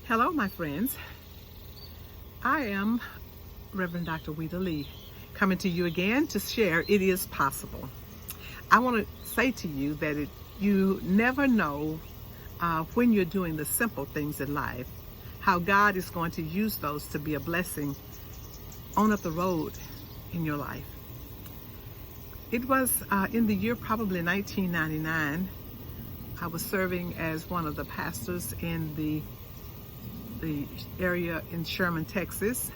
Hello, my friends. I am Reverend Dr. Weta Lee, coming to you again to share it is possible. I want to say to you that you never know when you're doing the simple things in life, how God is going to use those to be a blessing on up the road in your life. It was in the year probably 1999. I was serving as one of the pastors in the area in Sherman, Texas,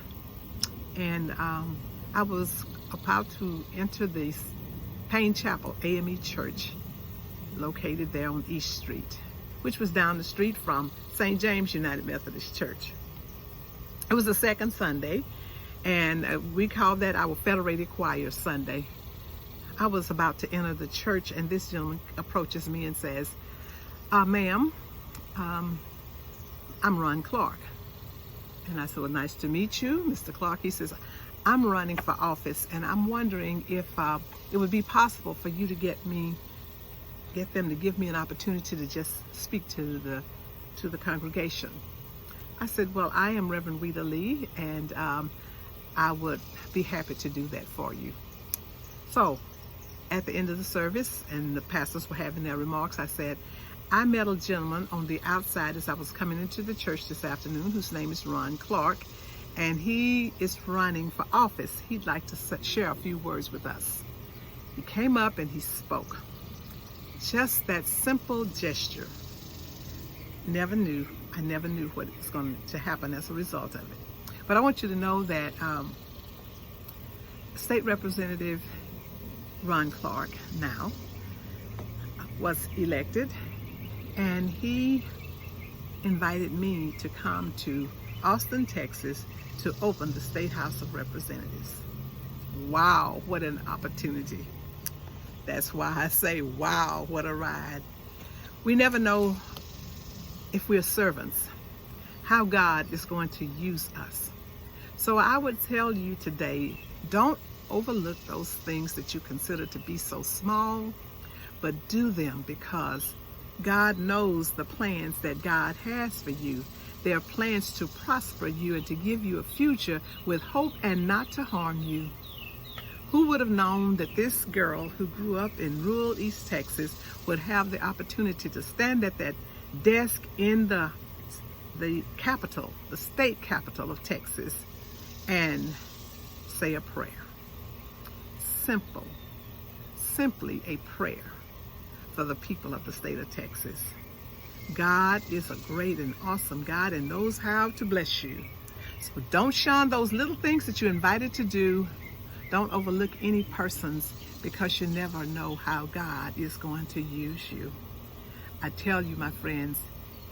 and I was about to enter the Payne Chapel AME Church located there on East Street, which was down the street from St. James United Methodist Church. It was the second Sunday, and we called that our Federated Choir Sunday. I was about to enter the church, and this gentleman approaches me and says, ma'am, I'm Ron Clark. And I said, well, nice to meet you, Mr. Clark. He says, I'm running for office, and I'm wondering if it would be possible for you to get them to give me an opportunity to just speak to the congregation. I said, well, I am Reverend Weta Lee, and I would be happy to do that for you. So at the end of the service, and the pastors were having their remarks, I said, I met a gentleman on the outside as I was coming into the church this afternoon, whose name is Ron Clark, and he is running for office. He'd like to share a few words with us. He came up and he spoke. Just that simple gesture. I never knew what was going to happen as a result of it. But I want you to know that State Representative Ron Clark now was elected, and he invited me to come to Austin, Texas to open the State House of Representatives. Wow, what an opportunity. That's why I say, wow, what a ride. We never know, if we're servants, how God is going to use us. So I would tell you today, don't overlook those things that you consider to be so small, but do them, because God knows the plans that God has for you. They are plans to prosper you and to give you a future with hope and not to harm you. Who would have known that this girl who grew up in rural East Texas would have the opportunity to stand at that desk in the capital, the state capital of Texas, and say a prayer. Simply a prayer for the people of the state of Texas. God is a great and awesome God and knows how to bless you. So don't shun those little things that you're invited to do. Don't overlook any persons, because you never know how God is going to use you. I tell you, my friends,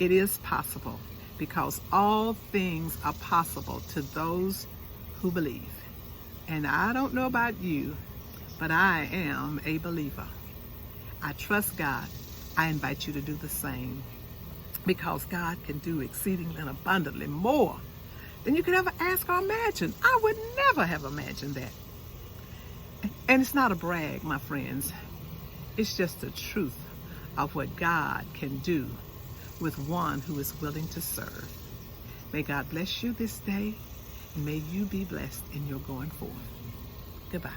it is possible, because all things are possible to those who believe. And I don't know about you, but I am a believer. I trust God. I invite you to do the same, because God can do exceedingly and abundantly more than you could ever ask or imagine. I would never have imagined that. And it's not a brag, my friends. It's just the truth of what God can do with one who is willing to serve. May God bless you this day, and may you be blessed in your going forth. Goodbye.